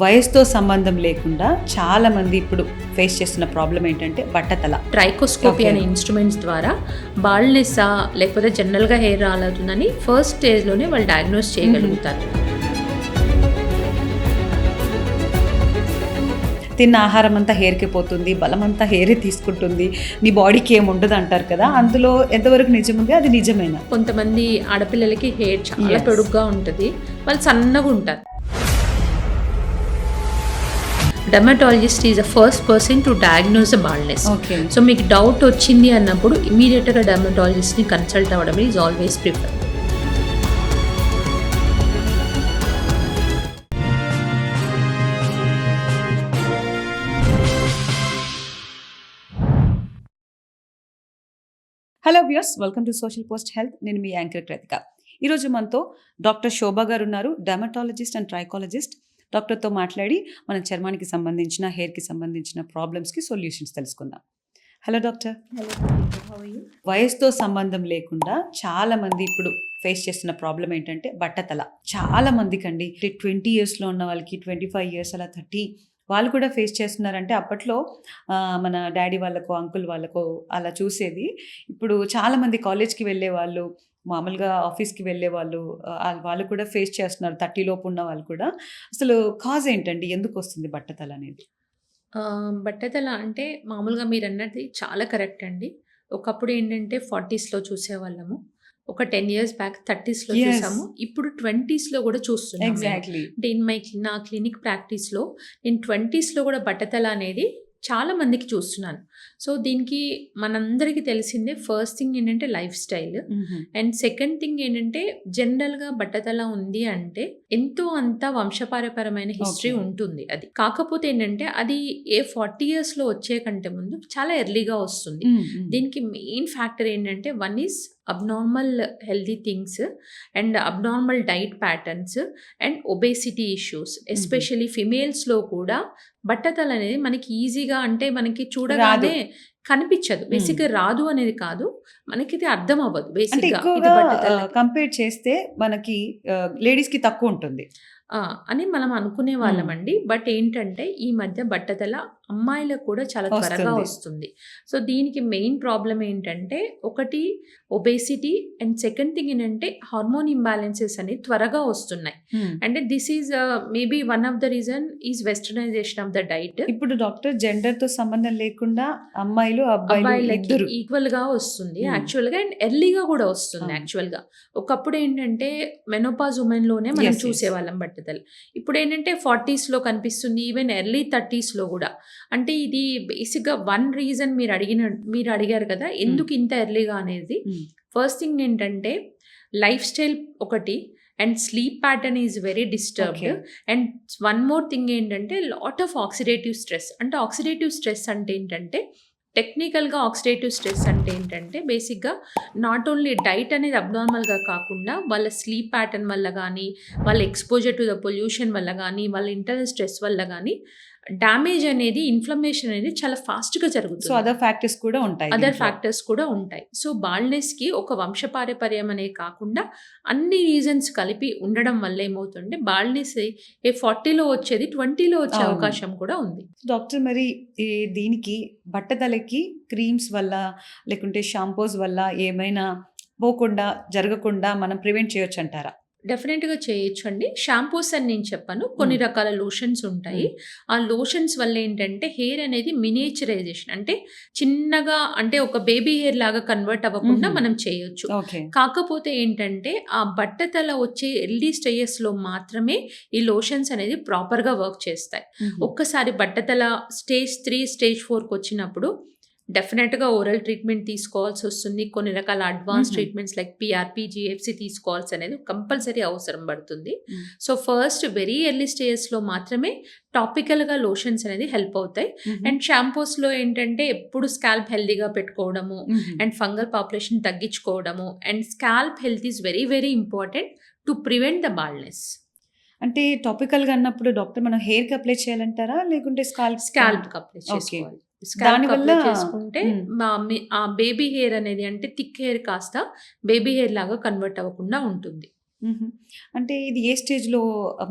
వయసుతో సంబంధం లేకుండా చాలా మంది ఇప్పుడు ఫేస్ చేస్తున్న ప్రాబ్లం ఏంటంటే బట్టతల. Trichoscopy Okay. అనే ఇన్స్ట్రుమెంట్స్ ద్వారా బాల్నెస్సా లేకపోతే జనరల్గా హెయిర్ రాలవుతుందని ఫస్ట్ స్టేజ్లోనే వాళ్ళు డయాగ్నోస్ చేయగలుగుతారు. తిన్న ఆహారం అంతా హెయిర్కి పోతుంది, బలం అంతా హెయిరే తీసుకుంటుంది, నీ బాడీకి ఏమి ఉండదు అంటారు కదా, అందులో ఎంతవరకు నిజం ఉంది? అది నిజమేనా? కొంతమంది ఆడపిల్లలకి హెయిర్ చాలా Yes. పొడుగ్గా ఉంటుంది, వాళ్ళు సన్నగా ఉంటారు. Dermatologist is the first person to diagnose the baldness. Okay. So మీకు డౌట్ వచ్చింది అన్నప్పుడు ఇమీడియట్గా డెర్మటాలజిస్ట్ని కన్సల్ట్ అవ్వడం is always prefer. Hello viewers, welcome to social post health. నేను మీ యాంకర్ కృతిక. ఈరోజు మనతో డాక్టర్ శోభ గారు ఉన్నారు, డెర్మటాలజిస్ట్ అండ్ ట్రైకాలజిస్ట్. డాక్టర్తో మాట్లాడి మన చర్మానికి సంబంధించిన, హెయిర్కి సంబంధించిన ప్రాబ్లమ్స్కి సొల్యూషన్స్ తెలుసుకుందాం. Hello doctor. వయసుతో సంబంధం లేకుండా చాలా మంది ఇప్పుడు ఫేస్ చేస్తున్న ప్రాబ్లం ఏంటంటే బట్టతల. చాలా మందికి అండి, 20 yearsలో ఉన్న వాళ్ళకి, 25 years, అలా 30 వాళ్ళు కూడా ఫేస్ చేస్తున్నారంటే అప్పట్లో మన డాడీ వాళ్ళకో, అంకుల్ వాళ్ళకో అలా చూసేది. ఇప్పుడు చాలామంది కాలేజ్కి వెళ్ళే వాళ్ళు, మామూలుగా ఆఫీస్కి వెళ్ళే వాళ్ళు, వాళ్ళు కూడా ఫేస్ చేస్తున్నారు. 30 లోపు ఉన్న వాళ్ళు కూడా. అసలు కాజ్ ఏంటండి, ఎందుకు వస్తుంది బట్టతల అనేది? బట్టతల అంటే మామూలుగా మీరు అన్నది చాలా కరెక్ట్ అండి. ఒకప్పుడు ఏంటంటే 40స్లో చూసేవాళ్ళము, ఒక 10 years బ్యాక్ 30స్లో Yes. చూసాము, ఇప్పుడు 20స్లో కూడా చూస్తున్నాము. ఎగ్జాక్ట్లీ. అంటే నా క్లినిక్ ప్రాక్టీస్లో నేను 20స్లో కూడా బట్టతల అనేది చాలా మందికి చూస్తున్నాను. సో దీనికి మనందరికీ తెలిసిందే, ఫస్ట్ థింగ్ ఏంటంటే life style, and second thing ఏంటంటే జనరల్గా బట్టతల ఉంది అంటే ఎంతో అంత వంశపారపరమైన హిస్టరీ Okay. ఉంటుంది. అది కాకపోతే ఏంటంటే అది 40 yearsలో వచ్చే కంటే ముందు చాలా ఎర్లీగా వస్తుంది. దీనికి మెయిన్ ఫ్యాక్టర్ ఏంటంటే one is abnormal healthy things and abnormal diet patterns and obesity issues. Especially ఫిమేల్స్లో కూడా బట్టతల అనేది మనకి ఈజీగా, అంటే మనకి చూడగానే కనిపించదు. బేసిక్గా రాదు అనేది కాదు, మనకి ఇది అర్థం అవ్వదు. అంటే బేసిక్గా ఇది ఎక్కువగా బట్టతల కంపేర్ చేస్తే మనకి లేడీస్కి తక్కువ ఉంటుంది. అని మనం అనుకునే వాళ్ళమండి. బట్ ఏంటంటే ఈ మధ్య బట్టతల అమ్మాయిలకు కూడా చాలా త్వరగా వస్తుంది. వస్తుంది. సో దీనికి మెయిన్ ప్రాబ్లం ఏంటంటే ఒకటి ఒబేసిటీ, అండ్ సెకండ్ థింగ్ ఏంటంటే హార్మోన్ ఇంబ్యాలెన్సెస్ అనేవి త్వరగా వస్తున్నాయి. అంటే this is maybe one of the reason is westernisation of the diet. ఇప్పుడు డాక్టర్ జెండర్తో సంబంధం లేకుండా అమ్మాయిలు, అబ్బాయిలు అబ్బాయిలకి ఇద్దరు. ఈక్వల్ గా వస్తుంది Hmm. యాక్చువల్గా, అండ్ ఎర్లీగా కూడా వస్తుంది అవును. యాక్చువల్గా. ఒకప్పుడు ఏంటంటే మెనోపాజ్ ఉమెన్ లోనే మనం Yes, yes. చూసేవాళ్ళం బట్టతలు. ఇప్పుడు ఏంటంటే 40స్లో కనిపిస్తుంది, ఈవెన్ ఎర్లీ 30స్లో కూడా. అంటే ఇది బేసిక్గా వన్ రీజన్ మీరు అడిగారు కదా ఎందుకు ఇంత ఎర్లీగా అనేది. ఫస్ట్ థింగ్ ఏంటంటే లైఫ్ స్టైల్ ఒకటి, and sleep pattern is very disturbed. Okay. And one more thing ఏంటంటే లాట్ ఆఫ్ ఆక్సిడేటివ్ స్ట్రెస్. అంటే ఆక్సిడేటివ్ స్ట్రెస్ అంటే ఏంటంటే, టెక్నికల్గా ఆక్సిడేటివ్ స్ట్రెస్ అంటే ఏంటంటే బేసిక్గా నాట్ ఓన్లీ డైట్ అనేది అబ్నార్మల్గా కాకుండా వాళ్ళ స్లీప్ ప్యాటర్న్ వల్ల కానీ, వాళ్ళ ఎక్స్పోజర్ టు ద పొల్యూషన్ వల్ల కానీ, వాళ్ళ ఇంటర్నల్ స్ట్రెస్ వల్ల కానీ డ్యామేజ్ అనేది, ఇన్ఫ్లమేషన్ అనేది చాలా ఫాస్ట్గా సో జరుగుతుంది. అదర్ ఫ్యాక్టర్స్ కూడా ఉంటాయి అదర్ దీంట్లో. ఫ్యాక్టర్స్ కూడా ఉంటాయి. సో బాల్నెస్కి ఒక వంశపారపర్యం అనే కాకుండా అన్ని రీజన్స్ కలిపి ఉండడం వల్ల ఏమవుతుంటే బాల్నెస్ 40లో వచ్చేది 20లో వచ్చే అవును. అవకాశం కూడా ఉంది. డాక్టర్, మరి దీనికి బట్టతలకి క్రీమ్స్ వల్ల లేకుంటే షాంపూస్ వల్ల ఏమైనా పోకుండా, జరగకుండా మనం ప్రివెంట్ చేయొచ్చు అంటారా? డెఫినెట్గా చేయొచ్చు అండి. షాంపూస్ అని నేను చెప్పాను, కొన్ని రకాల లోషన్స్ ఉంటాయి. ఆ లోషన్స్ వల్ల ఏంటంటే హెయిర్ అనేది మినియేచరైజేషన్, అంటే చిన్నగా, అంటే ఒక బేబీ హెయిర్ లాగా కన్వర్ట్ అవ్వకుండా మనం చేయొచ్చు. ఓకే. కాకపోతే ఏంటంటే ఆ బట్టతల వచ్చే ఎర్లీ స్టేజెస్లో మాత్రమే ఈ లోషన్స్ అనేది ప్రాపర్గా వర్క్ చేస్తాయి. ఒక్కసారి బట్టతల స్టేజ్ 3, స్టేజ్ 4కి వచ్చినప్పుడు డెఫినెట్గా ఓరల్ ట్రీట్మెంట్ తీసుకోవాల్సి వస్తుంది. కొన్ని రకాల advance treatments like PRP, GFC తీసుకోవాల్సి అనేది కంపల్సరీ అవసరం పడుతుంది. సో ఫస్ట్ వెరీ ఎర్లీ స్టేజెస్లో మాత్రమే టాపికల్గా లోషన్స్ అనేది హెల్ప్ అవుతాయి. అండ్ షాంపూస్లో ఏంటంటే ఎప్పుడు స్కాల్ప్ హెల్దీగా పెట్టుకోవడము, అండ్ ఫంగల్ పాపులేషన్ తగ్గించుకోవడము, and scalp health is very very important to prevent the baldness. అంటే టాపికల్గా అన్నప్పుడు డాక్టర్ మనం హెయిర్కి అప్లై చేయాలంటారా, లేకుంటే స్కాల్ప్ అప్లై చేసుకోవాలి. స్కాల్ప్ దానివల్ల అప్లై చేసుకుంటే ఆ బేబీ హెయిర్ అనేది, అంటే థిక్ హెయిర్ కాస్త బేబీ హెయిర్ లాగా కన్వర్ట్ అవ్వకుండా ఉంటుంది. హుహు. అంటే ఇది ఏ స్టేజ్‌లో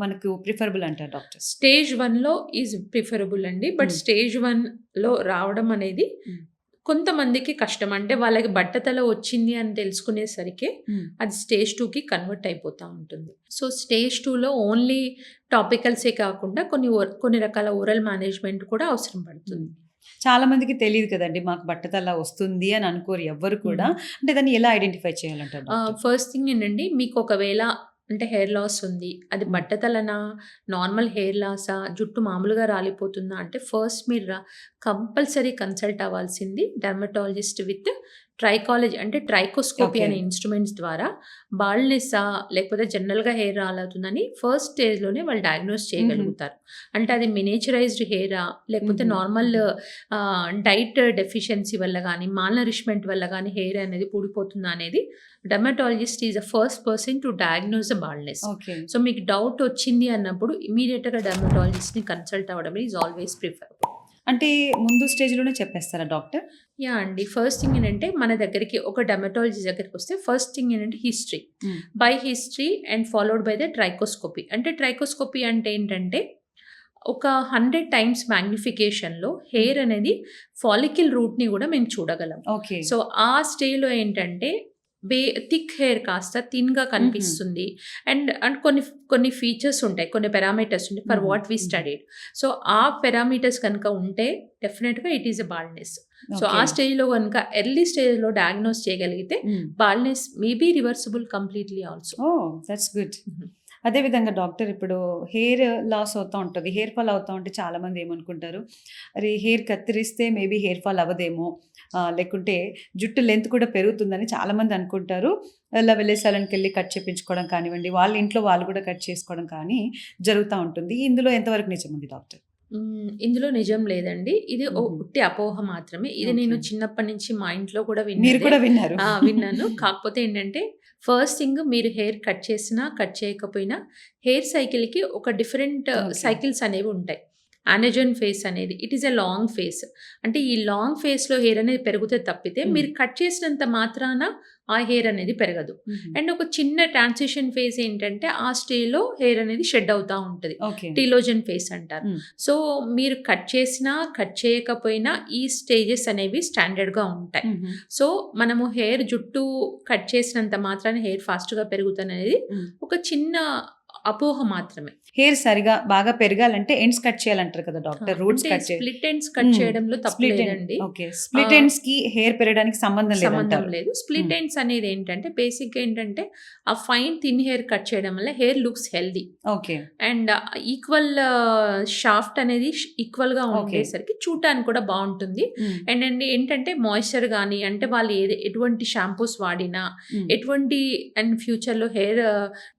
మనకు ప్రిఫరబుల్ అంటారు డాక్టర్? స్టేజ్ 1లో ఈజ్ ప్రిఫరబుల్ అండి. బట్ హ్మ్. స్టేజ్ 1లో రావడం అనేది హ్మ్. కొంతమందికి కష్టం. అంటే వాళ్ళకి బట్టతల వచ్చింది అని తెలుసుకునేసరికే హ్మ్. అది స్టేజ్ 2కి కన్వర్ట్ అయిపోతా ఉంటుంది. సో, స్టేజ్ 2లో ఓన్లీ టాపికల్సే కాకుండా కొన్ని రకాల ఓరల్ మేనేజ్‌మెంట్ కూడా అవసరం పడుతుంది. హ్మ్. చాలా మందికి తెలీదు కదండీ! మాకు బట్టతల వస్తుంది అని అనుకోరు ఎవ్వరు కూడా. హ్మ్. అంటే దాన్ని ఎలా ఐడెంటిఫై చేయాలంటారు డాక్టర్? ఫస్ట్ థింగ్ ఏంటండి, మీకు ఒకవేళ అంటే హెయిర్ లాస్ ఉంది. అది హ్మ్. బట్టతలనా? నార్మల్ హెయిర్ లాసా? జుట్టు మామూలుగా రాలిపోతుందా? అంటే ఫస్ట్ మీరు కంపల్సరీ కన్సల్ట్ అవ్వాల్సింది డెర్మటాలజిస్ట్ విత్ ట్రైకాలజీ అంటే ట్రైకోస్కోపీ ఓకే. అనే ఇన్‌స్ట్రుమెంట్స్ ద్వారా బాల్డ్‌నెస్సా? లేకపోతే జనరల్‌గా హెయిర్ రాలవుతుందని ఫస్ట్ స్టేజ్‌లోనే వాళ్ళు డయాగ్నోస్ హుహు. చేయగలుగుతారు. అంటే అది మినియేచరైజ్డ్ హెయిరా? లేకపోతే హుహు. నార్మల్ డైట్ డెఫిషియన్సీ వల్ల గానీ, మాల్ నరిష్మెంట్ వల్ల గానీ హెయిర్ అనేది ఊడిపోతుందా అనేది dermatologist is the first person to diagnose the baldness. Okay. So, మీకు డౌట్ వచ్చింది అన్నప్పుడు ఇమ్మీడియేట్‌గా డెర్మటాలజిస్ట్‌ని కన్సల్ట్ అవ్వడం ఈజ్ ఆల్వేస్ ప్రిఫరబుల్. అంటే ముందు స్టేజ్‌లోనే చెప్పేస్తారా డాక్టర్? యాహ్! అండి. ఫస్ట్ థింగ్ ఏంటంటే మన దగ్గరికి ఒక డెర్మటాలజిస్ట్ దగ్గరికొస్తే ఫస్ట్ థింగ్ ఏంటంటే history. Hmm. By history and followed by the trichoscopy. అంటే ట్రైకోస్కోపీ అంటే ఏంటంటే ఒక 100 టైమ్స్ మాగ్నిఫికేషన్‌లో హెయిర్ అనేది ఫాలికల్ రూట్‌ని గూడా మేము చూడగలం. ఓకే. సో, ఆ స్టేజ్‌లో ఏంటంటే బే థిక్ హెయిర్ కాస్త థిన్‌గా హుహు. కనిపిస్తుంది. అండ్ కొన్ని ఫీచర్స్ ఉంటాయి. కొన్ని పారామీటర్స్ ఉంటాయి. ఫర్ హుహు. వాట్ వి హుహు. స్టడీడ్. సో, ఆ పారామీటర్స్ కనుక ఉంటే డెఫినిట్‌గా it is a baldness. So, ఆ ఓకే. స్టేజ్‌లో గనుక ఎర్లీ స్టేజ్‌లో డయాగ్నోస్ చేయగలిగితే hmm. Baldness may be reversible completely also. Oh! That's good. హుహు. అదే విధంగా డాక్టర్ ఇప్పుడు హెయిర్ లాస్ అవుతా ఉంటది. హెయిర్ ఫాల్ అవుతా ఉంటే చాలామంది ఏమనుకుంటారు, అరే! హెయిర్ కత్తిరిస్తే మేబీ హెయిర్ ఫాల్ అవ్వదేమో, లేకుంటే జుట్టు లెంత్ కూడా పెరుగుతుందని చాలామంది అనుకుంటారు. అలా వెళ్ళే సెలూన్‌కెళ్ళి కట్ చేపించుకోవడం కానివ్వండి, వాళ్ళ ఇంట్లో వాళ్ళు కూడా కట్ చేసుకోవడం కానీ జరుగుతా ఉంటుంది. ఇందులో ఎంతవరకు నిజముంది డాక్టర్? ఇందులో నిజం లేదండి. ఇది హుహు. ఉట్టి అపోహ మాత్రమే. ఇది ఓకే. నేను చిన్నప్పటి నుంచి మా ఇంట్లో కూడా మీరు విన్నదే. కూడా విన్నారు. విన్నాను. కాకపోతే ఏంటంటే ఫస్ట్ థింగ్ మీరు హెయిర్ కట్ చేసినా, కట్ చేయకపోయినా హెయిర్ సైకిల్‌కి ఒక డిఫరెంట్ ఓకే. సైకిల్స్ అనేవి ఉంటాయి. అనజన్ ఫేస్ అనేది it is a long face. అంటే ఈ లాంగ్ ఫేస్‌లో హెయిర్ అనేది పెరిగితే తప్పితే హ్మ్. మీరు కట్ చేసినంత మాత్రాన ఆ హెయిర్ అనేది పెరగదు. హుహు. అండ్ ఒక చిన్న ట్రాన్సిషన్ ఫేజ్ ఏంటంటే ఆ స్టేజ్‌లో హెయిర్ అనేది షెడ్ అవుతా ఉంటది. ఓకే. టీలోజన్ ఫేస్ అంటారు. హ్మ్. సో, మీరు కట్ చేసినా, కట్ చేయకపోయినా ఈ స్టేజెస్ అనేవి స్టాండర్డ్‌గా ఉంటాయి. హుహు. సో, మనము జుట్టు కట్ చేసినంత మాత్రాన హెయిర్ ఫాస్ట్‌గా పెరుగుతదనేది హ్మ్. ఒక చిన్న అపోహ మాత్రమే. హెయిర్ సరిగా బాగా పెరగాలంటే ఎండ్స్ కట్ చేయాలంటారు కదా డాక్టర్. రూట్స్ అంటే కట్ చే స్ప్లిట్ ఎండ్స్ కట్ హ్మ్. చేయడంలో తప్పు స్ప్లిట్ ఎండ్ లేదండి. ఓకే. స్ప్లిట్ ఆహ్, ఎండ్స్‌కి హెయిర్ పెరగడానికి సంబంధం సంబంధం లేదంటారు. లేదు. స్ప్లిట్ హ్మ్. ఎండ్స్ అనేది ఏంటంటే బేసిక్‌గా ఏంటంటే ఆ ఫైన్ థిన్ హెయిర్ కట్ చేయడం వల్ల hair looks healthy. Okay. And equal shaft అనేది ఈక్వల్‌గా ఓకే. ఉండేసరికి చూడటానికి కూడా బావుంటుంది. హ్మ్. అండ్ ఏంటంటే మాయిశ్చర్ గాని అంటే వాళ్ళు ఎటువంటి షాంపూస్ వాడినా, హ్మ్. ఎటువంటి అండ్ ఫ్యూచర్‌లో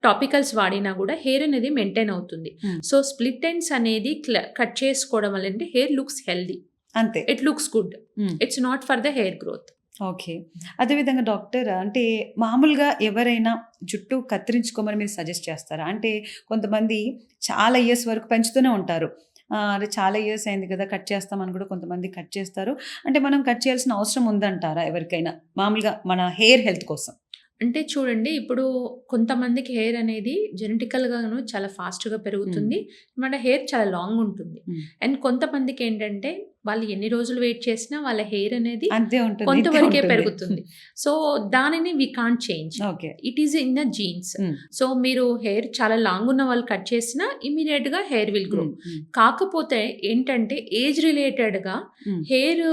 టాపికల్స్ వాడినా గూడా హెయిర్ అనేది మెయింటైన్ అవుతుంది. హ్మ్. సో, స్ప్లిట్ ఎండ్స్ అనేది కట్ చేసుకోవడం వల్ల అంటే హెయిర్ లుక్స్ హెల్తీ. అంతే. It looks good. Hmm. It's not for the hair growth. Okay. అదే విధంగా డాక్టర్ అంటే మామూలుగా ఎవరైనా జుట్టు కత్తిరించుకోమని మీరు సజెస్ట్ చేస్తారా? అంటే కొంతమంది చాలా ఇయర్స్ వరకు పెంచుతూనే ఉంటారు. అరే! చాలా ఇయర్స్ అయింది కదా! కట్ చేస్తామని కూడా కొంతమంది కట్ చేస్తారు. అంటే మనం కట్ చేయాల్సిన అవసరం ఉందంటారా ఎవరికైనా? మామూలుగా మన హెయిర్ హెల్త్ కోసం. అంటే చూడండి, ఇప్పుడు కొంతమందికి హెయిర్ అనేది జెనెటికల్‌గాను చాలా ఫాస్ట్‌గా హ్మ్. పెరుగుతుంది. మన హెయిర్ చాలా లాంగ్ ఉంటుంది. హ్మ్. అండ్ కొంతమందికేంటంటే, వాళ్ళు ఎన్ని రోజులు వెయిట్ చేసినా వాళ్ళ హెయిర్ అనేది అంతే ఉంటుంది. ఇంతే కొంతవరకే ఉంటుంది. పెరుగుతుంది. సో, దానిని వి can't change. Okay. It is in the genes. Hmm. So, మీరు హెయిర్ చాలా లాంగ్ ఉన్న వాళ్ళు కట్ చేసినా ఇమ్మీడియేట్‌గా హెయిర్ విల్ గ్రో. హ్మ్. హ్మ్. కాకపోతే ఏంటంటే, ఏజ్ రిలేటెడ్‌గా హ్మ్. హెయిర్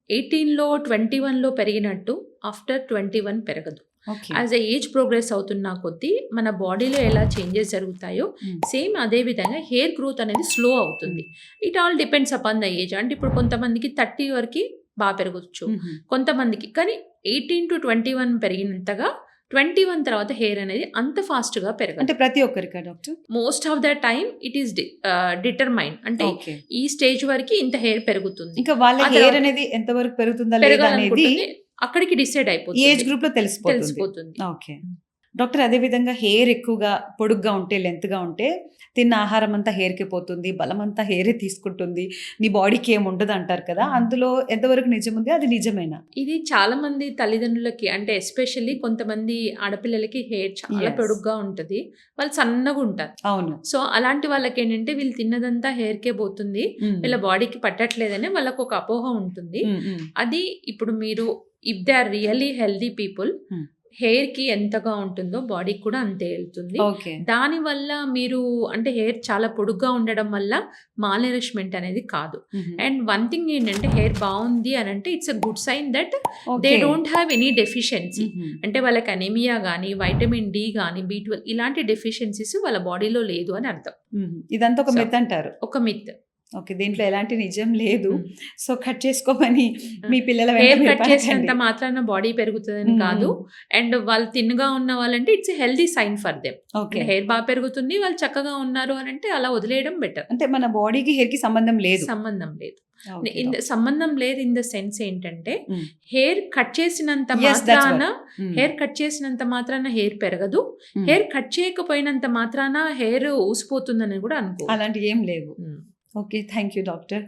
18లో, 21లో పెరిగినట్టు ఆఫ్టర్ 21 పెరగదు. ఓకే. యాజ్ ఏజ్ ప్రోగ్రెస్ అవుతున్న కొద్దీ మన బాడీలో ఎలా చేంజెస్ జరుగుతాయో హ్మ్. సేమ్ అదే విధంగా హెయిర్ గ్రోత్ అనేది స్లో అవుతుంది. హ్మ్. It all depends upon the age. అంటే ఇప్పుడు కొంతమందికి 30 వరకి పెరగొచ్చు. హుహు. కొంతమందికి కానీ 18-21 పెరిగినంతగా 21 తర్వాత హెయిర్ అనేది అంత ఫాస్ట్‌గా అంటే పెరగదు. ప్రతి ఒక్కరికా doctor? Most of the time it is determined. అంటే ఓకే. ఈ స్టేజ్ వరకి ఇంత హెయిర్ పెరుగుతుంది. ఇంకా వాళ్ళ ఆ హెయిర్ తర్వాత అనేది ఎంత వరకు పెరుగుతుందా లేదా అనేది పెరగాలనుకుంటుంది. అక్కడికి డిసైడ్ అయిపోతుంది. ఏజ్ గ్రూప్‌లో తెలిసిపోతుంది. తెలిసిపోతుంది. ఓకే. డాక్టర్ అదే విధంగా హెయిర్ ఎక్కువగా పొడుగ్గా ఉంటే, లెంత్‌గా ఉంటే తిన్న ఆహారం అంతా హెయిర్‌కే పోతుంది. బలమంతా హెయిరే తీసుకుంటుంది. నీ బాడీకి ఏమి ఉండదంటారు కదా! అందులో ఎంతవరకు నిజముంది? అది నిజమేనా? ఇది చాలామంది తల్లిదండ్రులకి అంటే ఎస్పెషల్లీ కొంతమంది ఆడపిల్లలకి హెయిర్ చాలా యెస్. పొడుగ్గా ఉంటది. వాళ్ళు సన్నగుంటారు. అవును. సో, అలాంటి వాళ్ళకేంటంటే వీళ్ళు తిన్నదంతా హెయిర్‌కే పోతుంది. హ్మ్. వీళ్ళ బాడీకి పట్టట్లేదని వాళ్ళకొక అపోహ ఉంటుంది. హ్మ్. హ్మ్. అది ఇప్పుడు మీరు if they are really healthy people hmm. హెయిర్‌కి ఎంతగా ఉంటుందో బాడీకి కూడా అంతే ఎళ్తుంది. ఓకే. దానివల్ల మీరు అంటే హెయిర్ చాలా పొడుగ్గా ఉండడం వల్ల మాల్‌నరిష్‌మెంట్ అనేది కాదు. హుహు. అండ్ వన్ థింగ్ ఏంటంటే హెయిర్ బావుంది అనంటే it's a good sign that they okay. Don't have any deficiency. హుహు. అంటే వాళ్ళకి అనీమియా గాని, వైటమిన్ డి గాని, బి12 ఇలాంటి డెఫిషియన్సీస్ వాళ్ళ బాడీలో లేదు అని అర్థం. హుహు. ఇదంతా ఒక సో, మిత్ అంటారు. ఒక మిత్. ఓకే. దీంట్లో ఎలాంటి నిజం లేదు. హ్మ్. సో, కట్ చేసుకోమని ఆ! మీ పిల్లల వెంట హెయిర్ మీరు కట్ చేసినంత పడకండి. మాత్రాన బాడీ పెరుగుతదని హ్మ్. కాదు. హ్మ్. అండ్ వాళ్ళు తిన్‌గా ఉన్న వాళ్ళంటే it's a healthy sign for them. Okay. అంటే హెయిర్ పెరుగుతుంది. వాళ్ళు చక్కగా ఉన్నారు అనంటే అలా వదిలేయడం బెటర్. అంటే మన బాడీకి, హెయిర్‌కి సంబంధం లేదు. సంబంధం లేదు. ఓకే. ఇన్ ద సంబంధం లేదు ఇన్ ద సెన్స్ ఏంటంటే హ్మ్. హెయిర్ కట్ చేసినంత యెస్. దట్స్ మాత్రాన వాట్. హ్మ్. హెయిర్ కట్ చేసినంత మాత్రాన హెయిర్ పెరగదు. హ్మ్. హెయిర్ కట్ చేయకపోయినంత మాత్రాన హెయిర్ ఊసిపోతుందని కూడా అనుకోవద్దు. అలాంటియేం లేవు. హ్మ్. ఓకే. Thank you doctor.